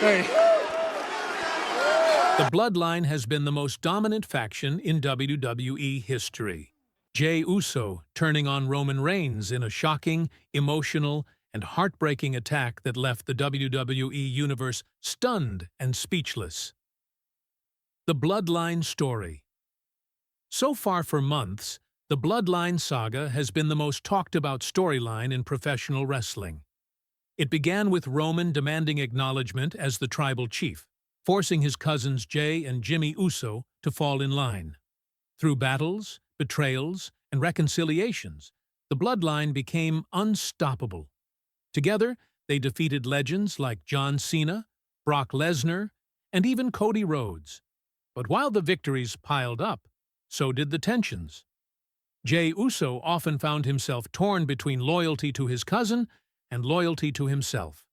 Hey. The Bloodline has been the most dominant faction in WWE history. Jey Uso turning on Roman Reigns in a shocking, emotional, and heartbreaking attack that left the WWE Universe stunned and speechless. The Bloodline story. So far for months, the Bloodline saga has been the most talked-about storyline in professional wrestling. It began with Roman demanding acknowledgement as the tribal chief, forcing his cousins Jey and Jimmy Uso to fall in line. Through battles, betrayals, and reconciliations, the Bloodline became unstoppable. Together, they defeated legends like John Cena, Brock Lesnar, and even Cody Rhodes. But while the victories piled up, so did the tensions. Jey Uso often found himself torn between loyalty to his cousin and loyalty to himself.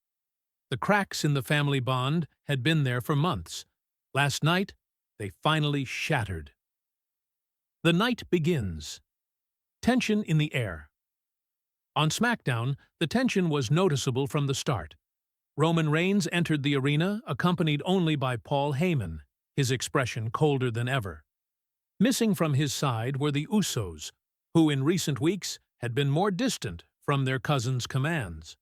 The cracks in the family bond had been there for months. Last night, they finally shattered. The night begins. Tension in the air. On SmackDown, the tension was noticeable from the start. Roman Reigns entered the arena, accompanied only by Paul Heyman, his expression colder than ever. Missing from his side were the Usos, who in recent weeks had been more distant from their cousins' commands.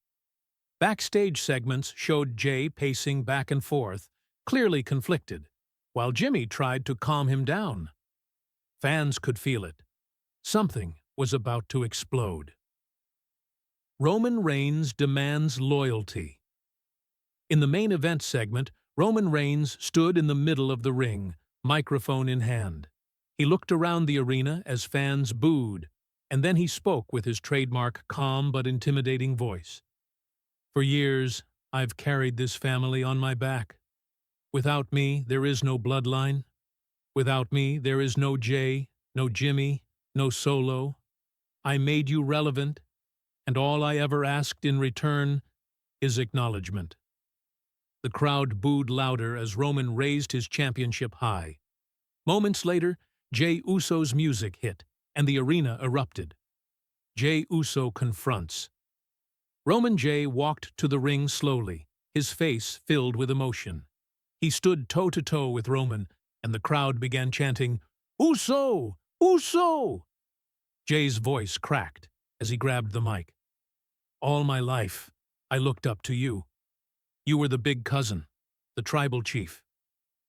Backstage segments showed Jey pacing back and forth, clearly conflicted, while Jimmy tried to calm him down. Fans could feel it. Something was about to explode. Roman Reigns demands loyalty. In the main event segment, Roman Reigns stood in the middle of the ring, microphone in hand. He looked around the arena as fans booed, and then he spoke with his trademark calm but intimidating voice. For years, I've carried this family on my back. Without me, there is no Bloodline. Without me, there is no Jey, no Jimmy, no Solo. I made you relevant, and all I ever asked in return is acknowledgement. The crowd booed louder as Roman raised his championship high. Moments later, Jey Uso's music hit, and the arena erupted. Jey Uso confronts. Roman Jey walked to the ring slowly, his face filled with emotion. He stood toe-to-toe with Roman, and the crowd began chanting, "Uso! Uso!" Jey's voice cracked as he grabbed the mic. All my life, I looked up to you. You were the big cousin, the tribal chief.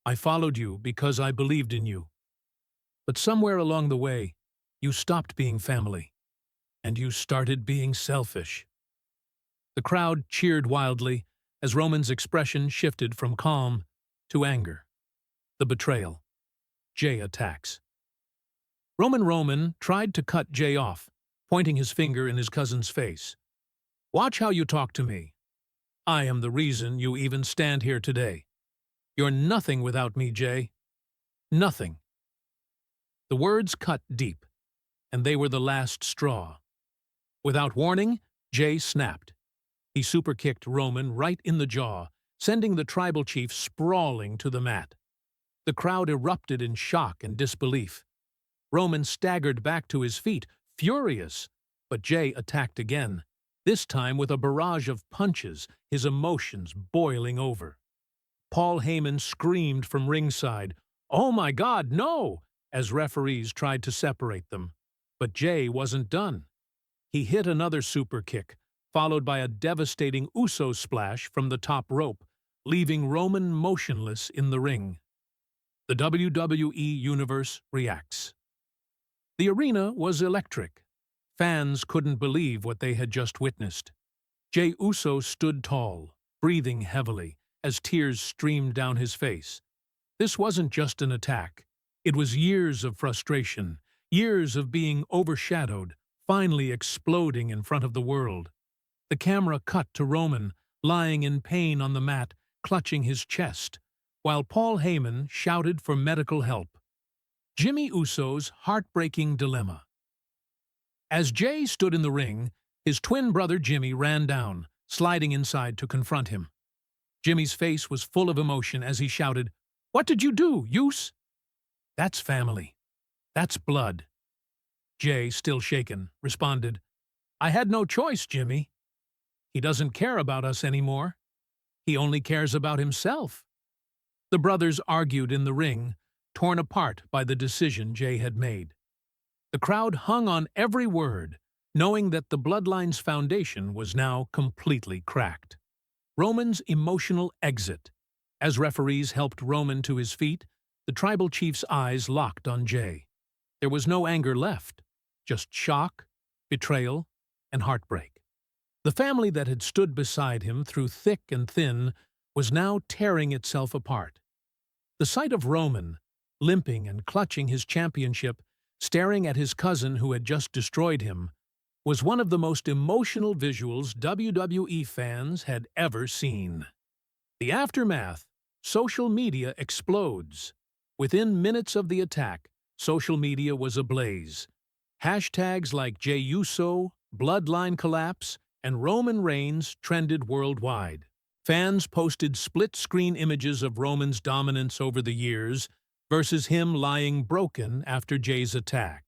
I followed you because I believed in you. But somewhere along the way, you stopped being family, and you started being selfish. The crowd cheered wildly as Roman's expression shifted from calm to anger. The betrayal. Jey attacks. Roman tried to cut Jey off, pointing his finger in his cousin's face. Watch how you talk to me. I am the reason you even stand here today. You're nothing without me, Jey. Nothing. The words cut deep, and they were the last straw. Without warning, Jey snapped. He superkicked Roman right in the jaw, sending the tribal chief sprawling to the mat. The crowd erupted in shock and disbelief. Roman staggered back to his feet, furious, but Jey attacked again, this time with a barrage of punches, his emotions boiling over. Paul Heyman screamed from ringside, "Oh my God, no!" as referees tried to separate them. But Jey wasn't done. He hit another super kick, followed by a devastating Uso splash from the top rope, leaving Roman motionless in the ring. The WWE Universe reacts. The arena was electric. Fans couldn't believe what they had just witnessed. Jey Uso stood tall, breathing heavily, as tears streamed down his face. This wasn't just an attack. It was years of frustration, years of being overshadowed, finally exploding in front of the world. The camera cut to Roman, lying in pain on the mat, clutching his chest, while Paul Heyman shouted for medical help. Jimmy Uso's heartbreaking dilemma. As Jey stood in the ring, his twin brother Jimmy ran down, sliding inside to confront him. Jimmy's face was full of emotion as he shouted, "What did you do, Us?" "That's family. That's blood." Jey, still shaken, responded, "I had no choice, Jimmy. He doesn't care about us anymore. He only cares about himself. The brothers argued in the ring, torn apart by the decision Jey had made. The crowd hung on every word, knowing that the Bloodline's foundation was now completely cracked. Roman's emotional exit. As referees helped Roman to his feet, the tribal chief's eyes locked on Jey. There was no anger left, just shock, betrayal, and heartbreak. The family that had stood beside him through thick and thin was now tearing itself apart. The sight of Roman, limping and clutching his championship, staring at his cousin who had just destroyed him, was one of the most emotional visuals WWE fans had ever seen. The aftermath. Social media explodes. Within minutes of the attack, social media was ablaze. Hashtags like Jey Uso, Bloodline collapse, and Roman Reigns trended worldwide. Fans posted split-screen images of Roman's dominance over the years versus him lying broken after Jey's attack.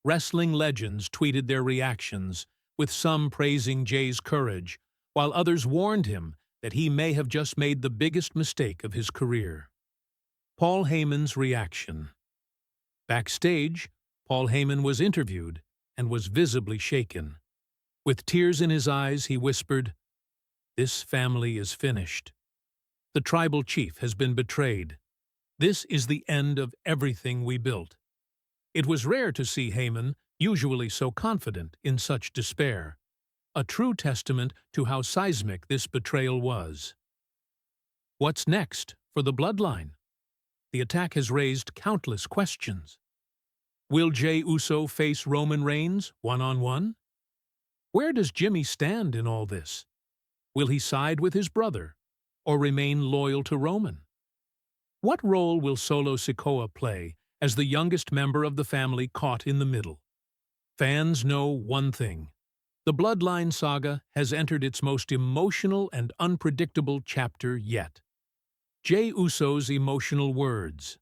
Wrestling legends tweeted their reactions, with some praising Jey's courage, while others warned him that he may have just made the biggest mistake of his career. Paul Heyman's reaction. Backstage, Paul Heyman was interviewed and was visibly shaken. With tears in his eyes, he whispered, "This family is finished. The tribal chief has been betrayed. This is the end of everything we built." It was rare to see Heyman, usually so confident, in such despair. A true testament to how seismic this betrayal was. What's next for the Bloodline? The attack has raised countless questions. Will Jey Uso face Roman Reigns one-on-one? Where does Jimmy stand in all this? Will he side with his brother, or remain loyal to Roman? What role will Solo Sikoa play as the youngest member of the family caught in the middle? Fans know one thing. The Bloodline saga has entered its most emotional and unpredictable chapter yet. Jey Uso's emotional words.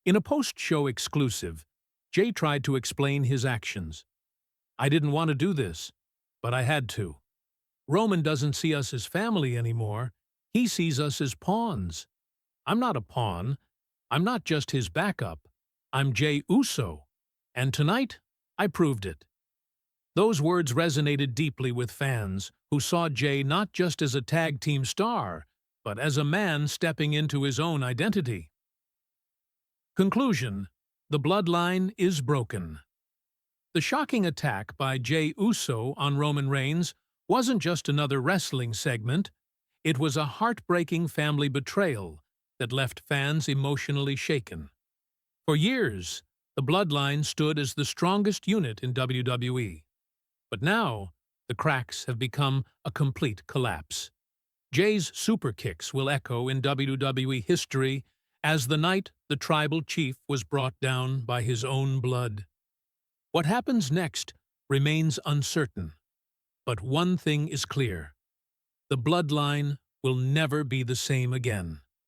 In a post-show exclusive, Jey tried to explain his actions. "I didn't want to do this, but I had to. Roman doesn't see us as family anymore. He sees us as pawns. I'm not a pawn. I'm not just his backup. I'm Jey Uso. And tonight, I proved it." Those words resonated deeply with fans who saw Jey not just as a tag team star, but as a man stepping into his own identity. Conclusion: the Bloodline is broken. The shocking attack by Jey Uso on Roman Reigns wasn't just another wrestling segment. It was a heartbreaking family betrayal that left fans emotionally shaken. For years, the Bloodline stood as the strongest unit in WWE. But now, the cracks have become a complete collapse. Jey's super kicks will echo in WWE history as the night the tribal chief was brought down by his own blood. What happens next remains uncertain. But one thing is clear: the Bloodline will never be the same again.